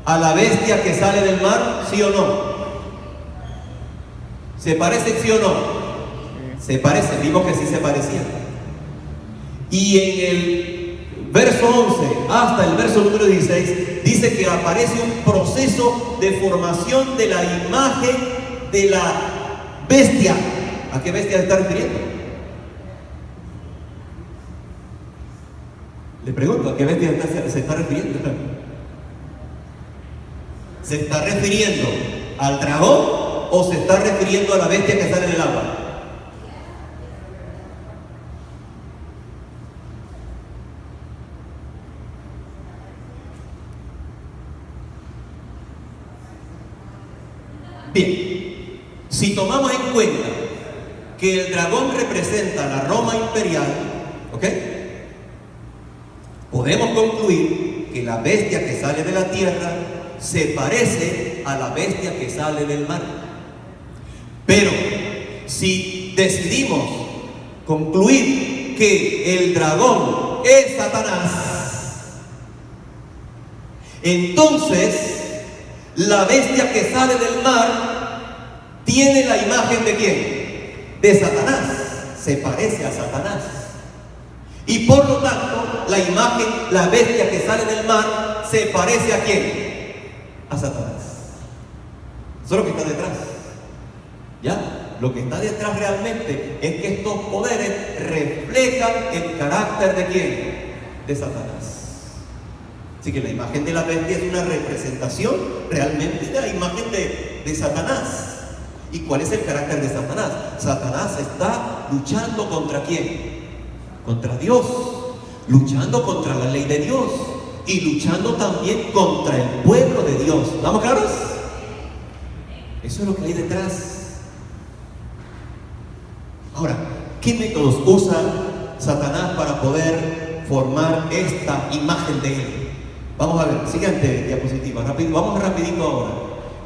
a la bestia que sale del mar, ¿sí o no? ¿Se parece, sí o no? Se parece, vimos que sí se parecía. Y en el verso 11 hasta el verso número 16 dice que aparece un proceso de formación de la imagen de la bestia. ¿A qué bestia se está refiriendo? Le pregunto, ¿a qué bestia se está refiriendo? ¿Se está refiriendo al dragón o se está refiriendo a la bestia que sale del agua? Bien, si tomamos en cuenta que el dragón representa la Roma imperial, ¿ok? Podemos concluir que la bestia que sale de la tierra se parece a la bestia que sale del mar. Pero si decidimos concluir que el dragón es Satanás, entonces la bestia que sale del mar tiene la imagen ¿de quién? De Satanás. Se parece a Satanás. Y por lo tanto, la imagen, la bestia que sale del mar, se parece ¿a quién? A Satanás. Eso es lo que está detrás. ¿Ya? Lo que está detrás realmente es que estos poderes reflejan el carácter ¿de quién? De Satanás. Así que la imagen de la bestia es una representación realmente de la imagen de Satanás. ¿Y cuál es el carácter de Satanás? Satanás está luchando ¿contra quién? Contra Dios, luchando contra la ley de Dios y luchando también contra el pueblo de Dios. ¿Estamos claros? Eso es lo que hay detrás. Ahora, ¿qué métodos usa Satanás para poder formar esta imagen de él? Vamos a ver, siguiente diapositiva, rápido, vamos rapidito ahora.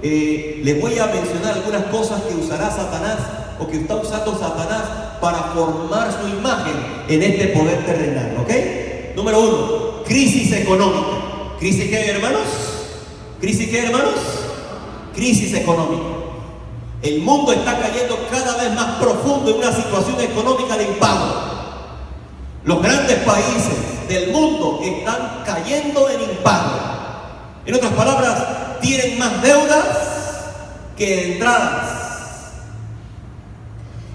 Les voy a mencionar algunas cosas que usará Satanás o que está usando Satanás para formar su imagen en este poder terrenal, ¿ok? Número 1, crisis económica. ¿Crisis qué, hermanos? ¿Crisis qué, hermanos? Crisis económica. El mundo está cayendo cada vez más profundo en una situación económica de impago. Los grandes países del mundo están cayendo en impago. En otras palabras, tienen más deudas que entradas.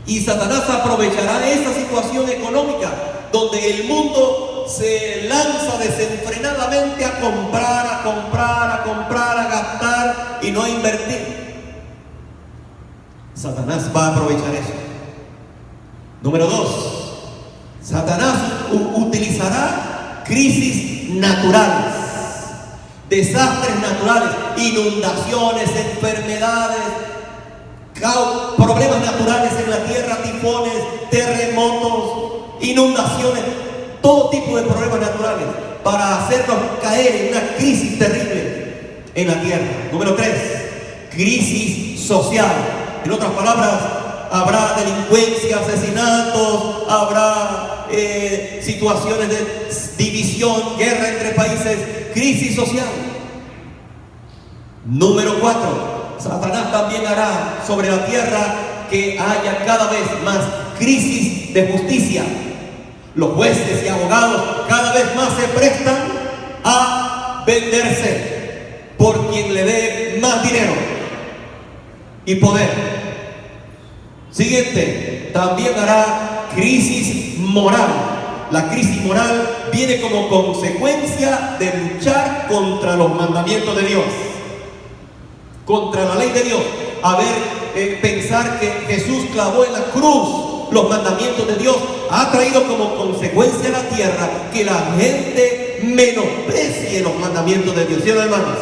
Y Satanás aprovechará esa situación económica donde el mundo se lanza desenfrenadamente a comprar, a gastar y no a invertir. Satanás va a aprovechar eso. Número 2, Satanás utilizará crisis naturales, desastres naturales, inundaciones, enfermedades, problemas naturales en la tierra, tifones, terremotos, inundaciones, todo tipo de problemas naturales para hacernos caer en una crisis terrible en la tierra. Número 3, crisis social. En otras palabras, habrá delincuencia, asesinatos, habrá situaciones de división, guerra entre países, crisis social. Número 4, Satanás también hará sobre la tierra que haya cada vez más crisis de justicia. Los jueces y abogados cada vez más se prestan a venderse por quien le dé más dinero y poder. Siguiente, también hará crisis moral. La crisis moral viene como consecuencia de luchar contra los mandamientos de Dios, contra la ley de Dios. Pensar que Jesús clavó en la cruz los mandamientos de Dios ha traído como consecuencia a la tierra que la gente menosprecie los mandamientos de Dios, ¿sí, hermanos?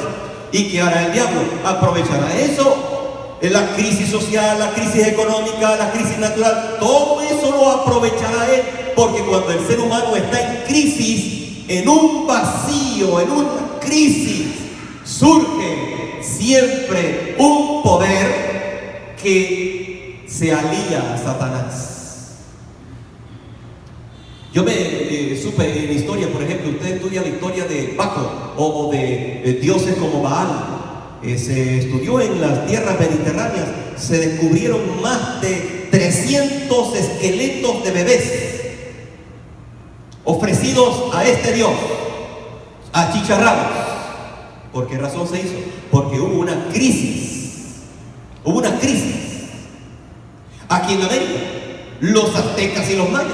Y que ahora el diablo aprovechará eso. En la crisis social, la crisis económica, la crisis natural, todo eso lo aprovechará él, porque cuando el ser humano está en crisis, en un vacío, en una crisis, surge siempre un poder que se alía a Satanás. Yo me supe en historia, por ejemplo, usted estudia la historia de Baco o de dioses como Baal. Se estudió en las tierras mediterráneas, se descubrieron más de 300 esqueletos de bebés ofrecidos a este dios, achicharrados. ¿Por qué razón se hizo? Porque hubo una crisis. Hubo una crisis. Aquí en América, los aztecas y los mayas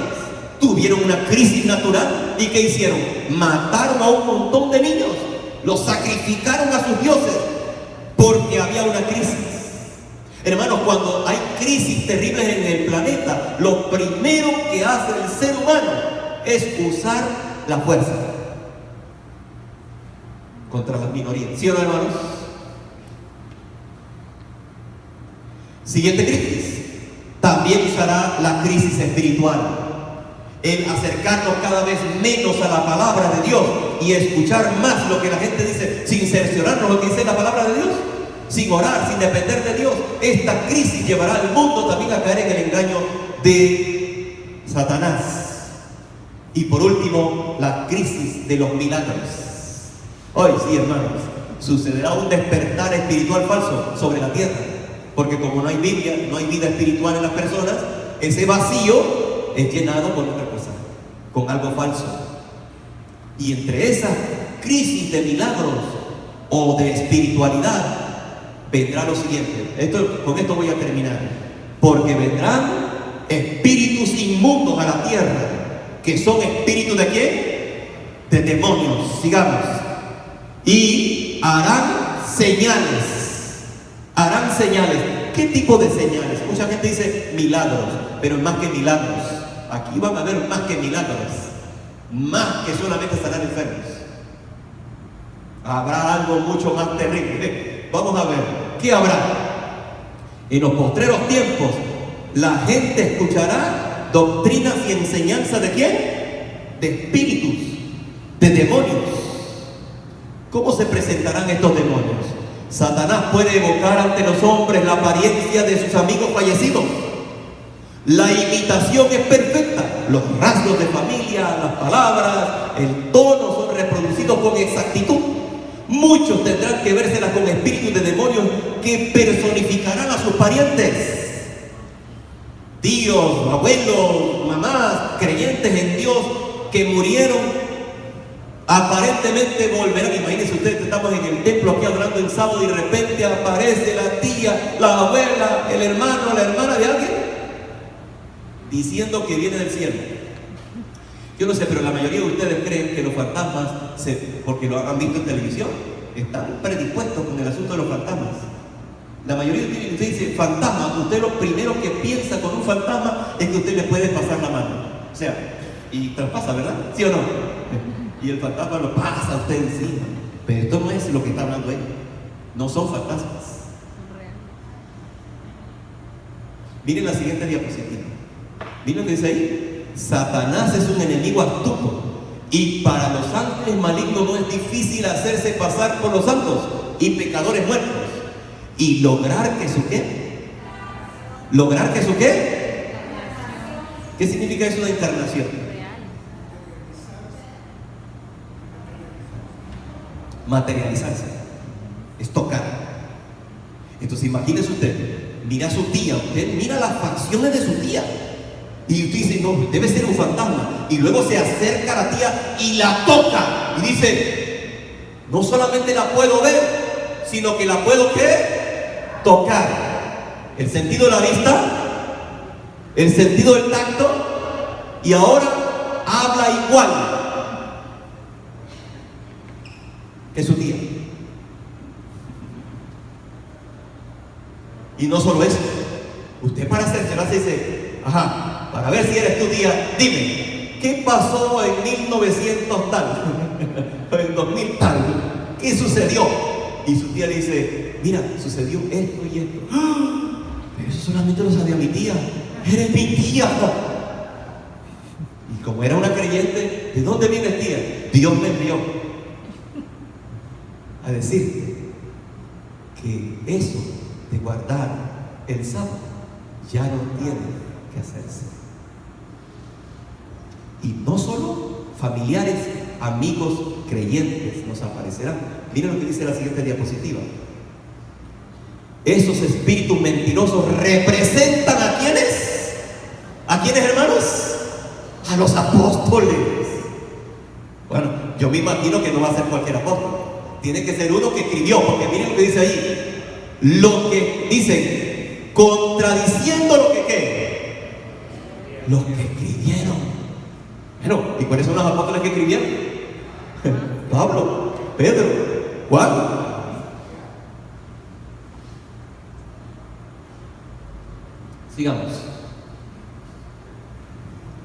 tuvieron una crisis natural. ¿Y qué hicieron? Mataron a un montón de niños. Los sacrificaron a sus dioses porque había una crisis. Hermanos, cuando hay crisis terribles en el planeta, lo primero que hace el ser humano es usar la fuerza contra las minorías. ¿Sí o no, hermanos? Siguiente crisis. También usará la crisis espiritual. El acercarnos cada vez menos a la palabra de Dios y escuchar más lo que la gente dice, sin cerciorarnos lo que dice la palabra de Dios, sin orar, sin depender de Dios. Esta crisis llevará al mundo también a caer en el engaño de Satanás. Y por último, la crisis de los milagros. Hoy sí, hermanos, sucederá un despertar espiritual falso sobre la tierra, porque como no hay Biblia, no hay vida espiritual en las personas, ese vacío es llenado con otra cosa, con algo falso. Y entre esa crisis de milagros o de espiritualidad vendrá lo siguiente. Con esto voy a terminar. Porque vendrán espíritus inmundos a la tierra, que son espíritus ¿de quién? De demonios. Sigamos. Y harán señales. Harán señales. ¿Qué tipo de señales? Mucha gente dice milagros, pero más que milagros. Aquí van a haber más que milagros, más que solamente sanar enfermos. Habrá algo mucho más terrible. Vamos a ver, ¿qué habrá? En los postreros tiempos, la gente escuchará doctrinas y enseñanzas ¿de quién? De espíritus, de demonios. ¿Cómo se presentarán estos demonios? Satanás puede evocar ante los hombres la apariencia de sus amigos fallecidos. La imitación es perfecta. Los rasgos de familia, las palabras, el tono son reproducidos con exactitud. Muchos tendrán que vérselas con espíritus de demonios que personificarán a sus parientes. Tíos, abuelos, mamás, creyentes en Dios que murieron, aparentemente volverán. Imagínense ustedes, estamos en el templo aquí adorando el sábado y de repente aparece la tía, la abuela, el hermano, la hermana de alguien diciendo que viene del cielo. Yo no sé, pero la mayoría de ustedes creen que los fantasmas, porque lo han visto en televisión, están predispuestos con el asunto de los fantasmas. La mayoría de ustedes dice fantasma, usted lo primero que piensa con un fantasma es que usted le puede pasar la mano. O sea, y traspasa, ¿verdad? ¿Sí o no? Y el fantasma lo pasa a usted encima. Pero esto no es lo que está hablando él. No son fantasmas. Miren la siguiente diapositiva. ¿Miren lo que dice ahí? Satanás es un enemigo astuto y para los ángeles malignos no es difícil hacerse pasar por los santos y pecadores muertos y lograr que su ¿qué? ¿Lograr que su qué? ¿Qué significa eso de encarnación? Materializarse, es tocar. Entonces imagínese usted, mira a su tía, usted mira las facciones de su tía y usted dice, no, debe ser un fantasma, y luego se acerca a la tía y la toca y dice, no solamente la puedo ver, sino que la puedo ¿qué? Tocar. El sentido de la vista, el sentido del tacto, y ahora habla igual que su tía. Y no solo eso, usted para hacerse dice, ajá, para ver si eres tu tía, dime, ¿qué pasó en 1900 tal? En 2000 tal, ¿qué sucedió? Y su tía le dice, mira, sucedió esto y esto. ¡Ah! Pero eso solamente lo sabía mi tía. Eres mi tía. Y como era una creyente, ¿de dónde vienes, tía? Dios me envió a decir que eso de guardar el sábado ya no tiene que hacerse. Y no solo familiares, amigos, creyentes nos aparecerán. Miren lo que dice la siguiente diapositiva. Esos espíritus mentirosos representan ¿a quiénes? ¿A quiénes, hermanos? A los apóstoles. Bueno, yo me imagino que no va a ser cualquier apóstol. Tiene que ser uno que escribió, porque miren lo que dice ahí. Lo que dicen, contradiciendo lo que ¿qué? Los que escribieron. Bueno, ¿y cuáles son los apóstoles que escribieron? Pablo, Pedro, Juan. Sigamos.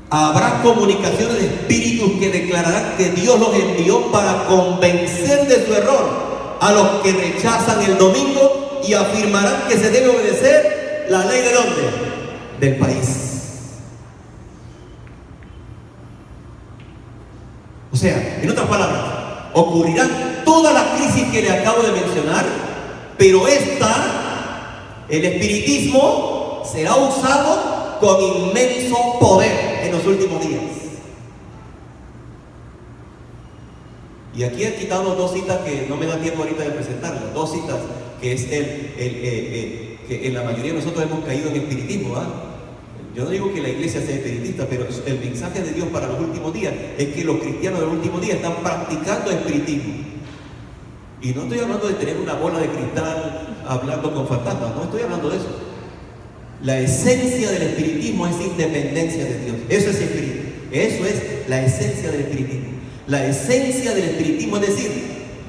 Habrá comunicaciones de espíritus que declararán que Dios los envió para convencer de su error a los que rechazan el domingo y afirmarán que se debe obedecer la ley ¿de dónde? Del país. O sea, en otras palabras, ocurrirán todas las crisis que le acabo de mencionar, pero el espiritismo será usado con inmenso poder en los últimos días. Y aquí he quitado dos citas que no me da tiempo ahorita de presentarlas, dos citas que es que en la mayoría de nosotros hemos caído en espiritismo, ¿verdad? Yo no digo que la iglesia sea espiritista, pero el mensaje de Dios para los últimos días es que los cristianos de los últimos días están practicando espiritismo. Y no estoy hablando de tener una bola de cristal hablando con fantasmas, no estoy hablando de eso. La esencia del espiritismo es independencia de Dios. Eso es espiritismo. Eso es la esencia del espiritismo. La esencia del espiritismo es decir,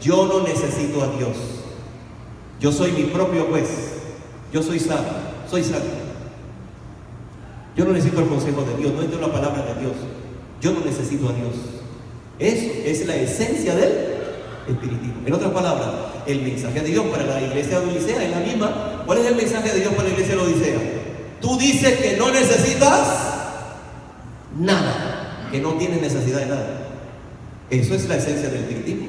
yo no necesito a Dios. Yo soy mi propio juez. Yo soy sabio. Soy sabio. Yo no necesito el consejo de Dios, no necesito la palabra de Dios. Yo no necesito a Dios. Eso es la esencia del espiritismo. En otras palabras, el mensaje de Dios para la iglesia de Odisea es la misma. ¿Cuál es el mensaje de Dios para la iglesia de Odisea? Tú dices que no necesitas nada, que no tienes necesidad de nada. Eso es la esencia del espiritismo.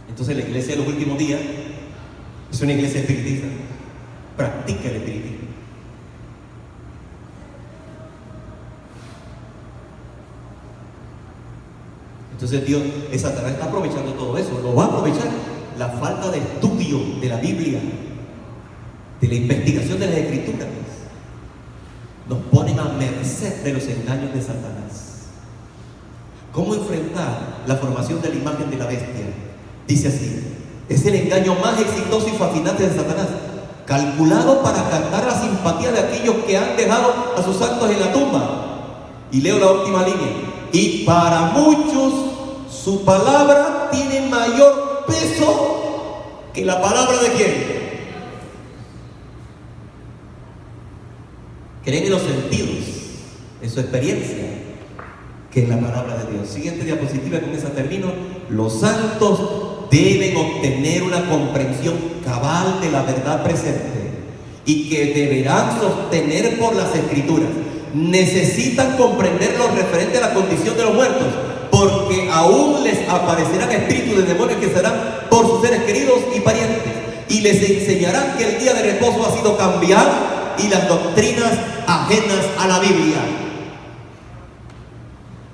Entonces la iglesia de los últimos días es una iglesia espiritista. Practica el espiritismo. Entonces Dios, Satanás está aprovechando todo eso, lo va a aprovechar. La falta de estudio de la Biblia, de la investigación de las Escrituras, nos ponen a merced de los engaños de Satanás. ¿Cómo enfrentar la formación de la imagen de la bestia? Dice así, es el engaño más exitoso y fascinante de Satanás, calculado para captar la simpatía de aquellos que han dejado a sus santos en la tumba. Y leo la última línea. Y para muchos su palabra tiene mayor peso que la palabra de quién. Creen en los sentidos, en su experiencia, que en la palabra de Dios. Siguiente diapositiva, con esa termino. Los santos deben obtener una comprensión cabal de la verdad presente y que deberán sostener por las Escrituras. Necesitan comprender lo referente a la condición de los muertos, porque aún les aparecerán espíritus de demonios que serán por sus seres queridos y parientes, y les enseñarán que el día de reposo ha sido cambiado y las doctrinas ajenas a la Biblia.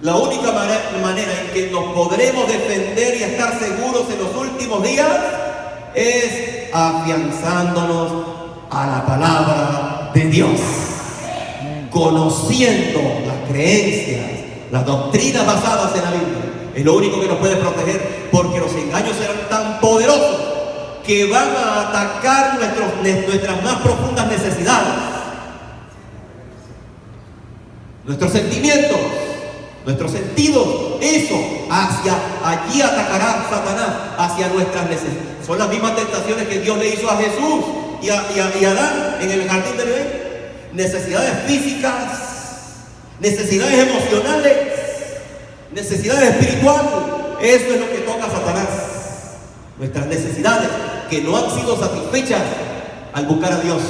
La única manera en que nos podremos defender y estar seguros en los últimos días es afianzándonos a la palabra de Dios, conociendo las creencias, las doctrinas basadas en la Biblia. Es lo único que nos puede proteger, porque los engaños serán tan poderosos que van a atacar nuestras más profundas necesidades, nuestros sentimientos, nuestros sentidos. Eso, allí atacará Satanás, hacia nuestras necesidades. Son las mismas tentaciones que Dios le hizo a Jesús y a Adán en el jardín del Edén. Necesidades físicas, necesidades emocionales, necesidades espirituales. Eso es lo que toca a Satanás. Nuestras necesidades que no han sido satisfechas al buscar a Dios.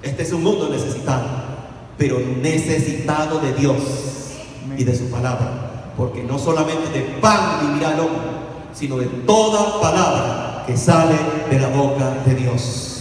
Este es un mundo necesitado, pero necesitado de Dios y de su palabra, porque no solamente de pan vivirá el hombre, sino de toda palabra que sale de la boca de Dios.